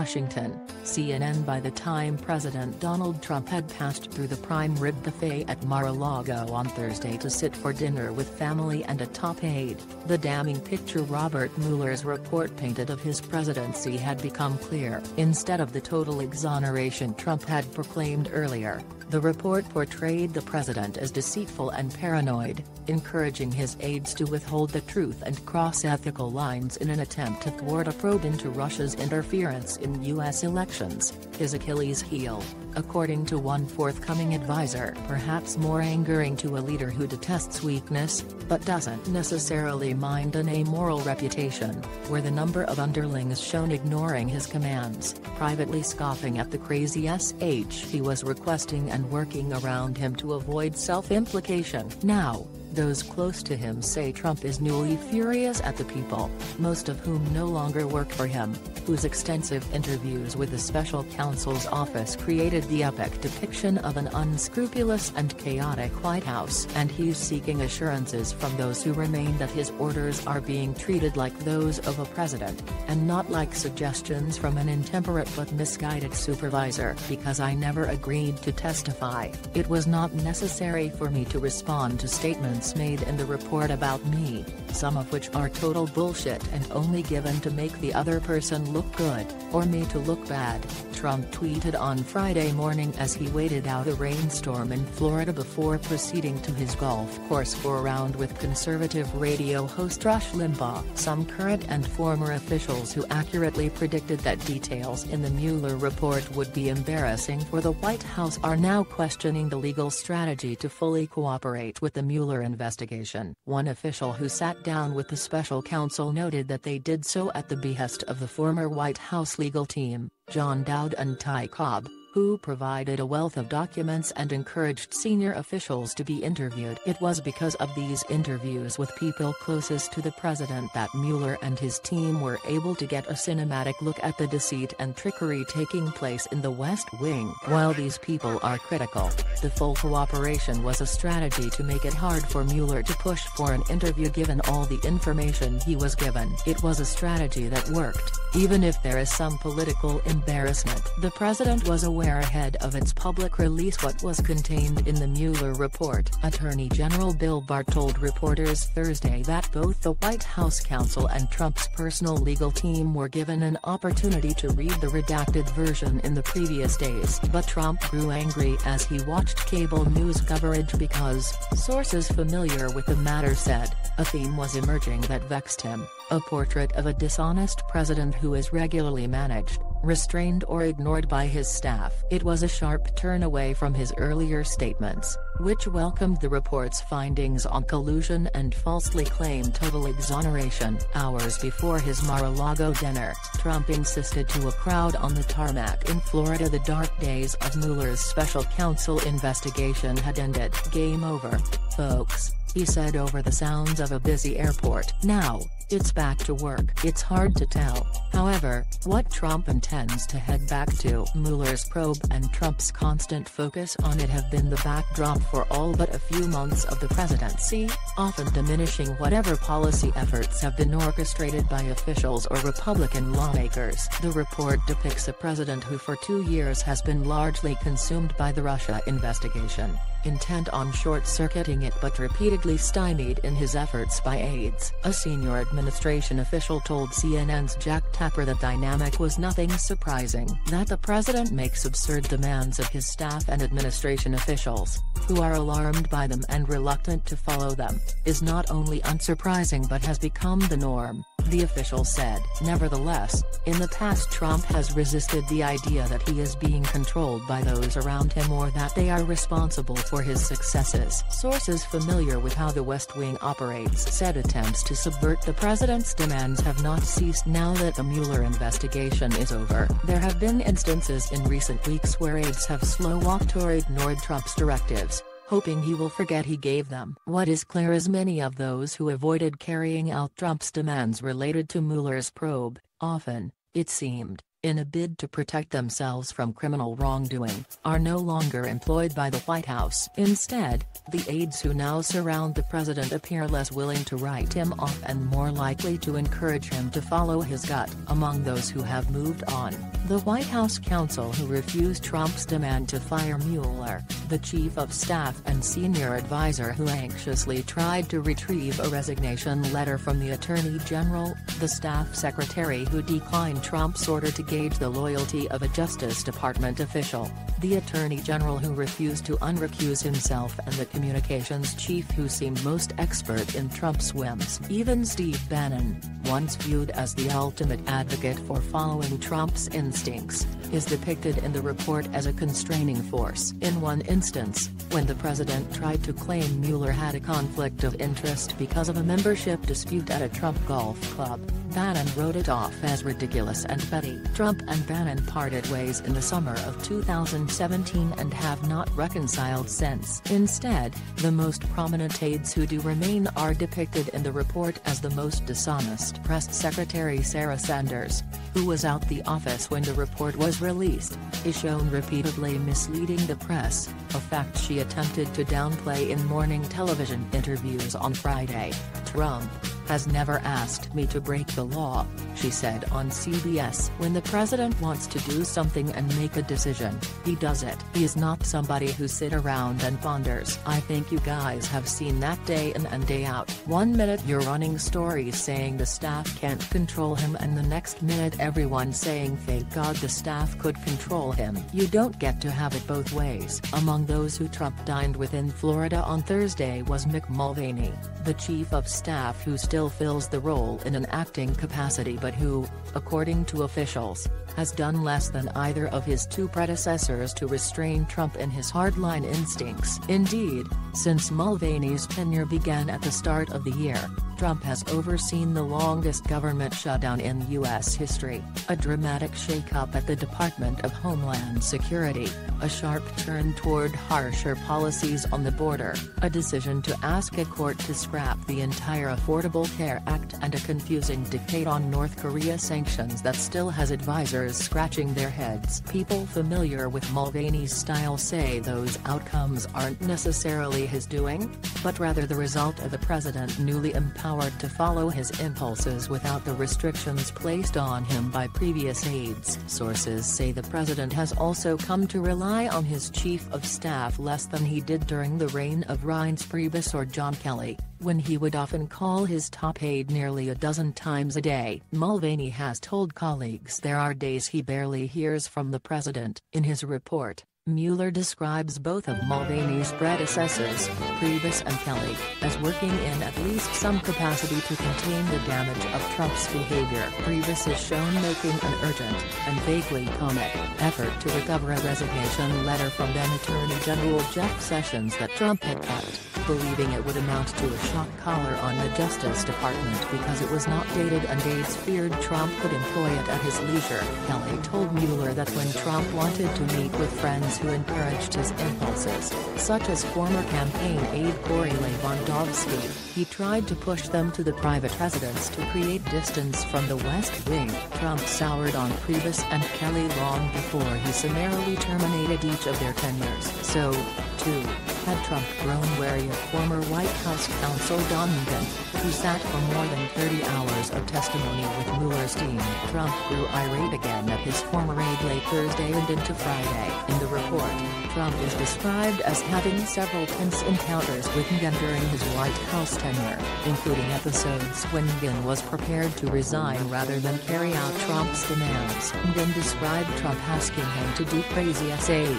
Washington, CNN. By the time President Donald Trump had passed through the prime rib buffet at Mar-a-Lago on Thursday to sit for dinner with family and a top aide, the damning picture Robert Mueller's report painted of his presidency had become clear. Instead of the total exoneration Trump had proclaimed earlier, the report portrayed the president as deceitful and paranoid, encouraging his aides to withhold the truth and cross ethical lines in an attempt to thwart a probe into Russia's interference in U.S. elections, his Achilles heel, according to one forthcoming advisor. Perhaps more angering to a leader who detests weakness, but doesn't necessarily mind an amoral reputation, were the number of underlings shown ignoring his commands, privately scoffing at the crazy SH he was requesting and working around him to avoid self-implication. Now, those close to him say Trump is newly furious at the people, most of whom no longer work for him, whose extensive interviews with the special counsel's office created the epic depiction of an unscrupulous and chaotic White House. And he's seeking assurances from those who remain that his orders are being treated like those of a president, and not like suggestions from an intemperate but misguided supervisor. Because I never agreed to testify, it was not necessary for me to respond to statements made in the report about me, some of which are total bullshit and only given to make the other person look good, or me to look bad, Trump tweeted on Friday morning as he waited out a rainstorm in Florida before proceeding to his golf course for a round with conservative radio host Rush Limbaugh. Some current and former officials who accurately predicted that details in the Mueller report would be embarrassing for the White House are now questioning the legal strategy to fully cooperate with the Mueller investigation. One official who sat down with the special counsel noted that they did so at the behest of the former White House legal team, John Dowd and Ty Cobb, who provided a wealth of documents and encouraged senior officials to be interviewed. It was because of these interviews with people closest to the president that Mueller and his team were able to get a cinematic look at the deceit and trickery taking place in the West Wing. While these people are critical, the full cooperation was a strategy to make it hard for Mueller to push for an interview given all the information he was given. It was a strategy that worked, even if there is some political embarrassment. The president was aware ahead of its public release what was contained in the Mueller report. Attorney General Bill Barr told reporters Thursday that both the White House counsel and Trump's personal legal team were given an opportunity to read the redacted version in the previous days. But Trump grew angry as he watched cable news coverage because, sources familiar with the matter said, a theme was emerging that vexed him: a portrait of a dishonest president who is regularly managed, restrained or ignored by his staff. It was a sharp turn away from his earlier statements, which welcomed the report's findings on collusion and falsely claimed total exoneration. Hours before his Mar-a-Lago dinner, Trump insisted to a crowd on the tarmac in Florida the dark days of Mueller's special counsel investigation had ended. Game over, folks, he said over the sounds of a busy airport. Now, it's back to work. It's hard to tell, however, what Trump intends to head back to. Mueller's probe and Trump's constant focus on it have been the backdrop for all but a few months of the presidency, often diminishing whatever policy efforts have been orchestrated by officials or Republican lawmakers. The report depicts a president who for 2 years has been largely consumed by the Russia investigation, intent on short-circuiting it but repeatedly stymied in his efforts by aides. A senior administration official told CNN's Jack Tapper the dynamic was nothing surprising. That the president makes absurd demands of his staff and administration officials, who are alarmed by them and reluctant to follow them, is not only unsurprising but has become the norm, the official said. Nevertheless, in the past Trump has resisted the idea that he is being controlled by those around him or that they are responsible for his successes. Sources familiar with how the West Wing operates said attempts to subvert the president's demands have not ceased now that the Mueller investigation is over. There have been instances in recent weeks where aides have slow-walked or ignored Trump's directives, hoping he will forget he gave them. What is clear is many of those who avoided carrying out Trump's demands related to Mueller's probe, often, it seemed, in a bid to protect themselves from criminal wrongdoing, are no longer employed by the White House. Instead, the aides who now surround the president appear less willing to write him off and more likely to encourage him to follow his gut. Among those who have moved on, the White House counsel who refused Trump's demand to fire Mueller, the chief of staff and senior advisor who anxiously tried to retrieve a resignation letter from the Attorney General, the staff secretary who declined Trump's order to gauge the loyalty of a Justice Department official, the Attorney General who refused to unrecuse himself, and the communications chief who seemed most expert in Trump's whims. Even Steve Bannon, once viewed as the ultimate advocate for following Trump's instincts, is depicted in the report as a constraining force. In one instance, when the president tried to claim Mueller had a conflict of interest because of a membership dispute at a Trump golf club, Bannon wrote it off as ridiculous and petty. Trump and Bannon parted ways in the summer of 2017 and have not reconciled since. Instead, the most prominent aides who do remain are depicted in the report as the most dishonest. Press Secretary Sarah Sanders, who was out the office when the report was released, is shown repeatedly misleading the press, a fact she attempted to downplay in morning television interviews on Friday. Trump has never asked me to break the law, she said on CBS. When the president wants to do something and make a decision, he does it. He is not somebody who sits around and ponders. I think you guys have seen that day in and day out. 1 minute you're running stories saying the staff can't control him, and the next minute everyone saying thank God the staff could control him. You don't get to have it both ways. Among those who Trump dined with in Florida on Thursday was Mick Mulvaney, the chief of staff who still fills the role in an acting capacity but who, according to officials, has done less than either of his two predecessors to restrain Trump in his hardline instincts. Indeed, since Mulvaney's tenure began at the start of the year, Trump has overseen the longest government shutdown in U.S. history, a dramatic shakeup at the Department of Homeland Security, a sharp turn toward harsher policies on the border, a decision to ask a court to scrap the entire Affordable Care Act, and a confusing dictate on North Korea sanctions that still has advisors scratching their heads. People familiar with Mulvaney's style say those outcomes aren't necessarily his doing, but rather the result of the president newly empowered to follow his impulses without the restrictions placed on him by previous aides. Sources say the president has also come to rely on his chief of staff less than he did during the reign of Reince Priebus or John Kelly, when he would often call his top aide nearly a dozen times a day. Mulvaney has told colleagues there are days he barely hears from the president. In his report, Mueller describes both of Mulvaney's predecessors, Priebus and Kelly, as working in at least some capacity to contain the damage of Trump's behavior. Priebus is shown making an urgent, and vaguely comic, effort to recover a resignation letter from then Attorney General Jeff Sessions that Trump had kept, believing it would amount to a shock collar on the Justice Department because it was not dated and aides feared Trump could employ it at his leisure. Kelly told Mueller that when Trump wanted to meet with friends who encouraged his impulses, such as former campaign aide Corey Lewandowski, he tried to push them to the private residence to create distance from the West Wing. Trump soured on Priebus and Kelly long before he summarily terminated each of their tenures. So, too, had Trump grown wary of former White House counsel Don Megan, who sat for more than 30 hours of testimony with Mueller's team. Trump grew irate again at his former aide late Thursday and into Friday. In the report, Trump is described as having several tense encounters with Megan during his White House tenure, including episodes when Megan was prepared to resign rather than carry out Trump's demands. Megan described Trump asking him to do crazy sh.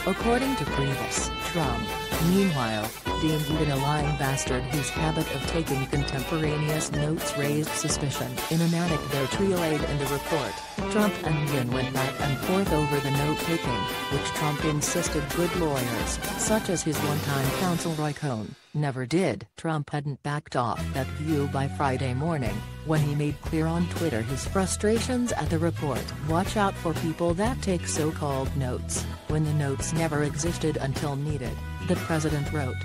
According to Priebus, Trump, meanwhile, deemed Megan a lying bastard whose habit of taking contemporaneous notes raised suspicion. In an anecdote relayed in the report, Trump and Megan went back and forth over the note-taking, which Trump insisted good lawyers, such as his one-time counsel Roy Cohn, never did. Trump hadn't backed off that view by Friday morning, when he made clear on Twitter his frustrations at the report. Watch out for people that take so-called notes, when the notes never existed until needed, the president wrote.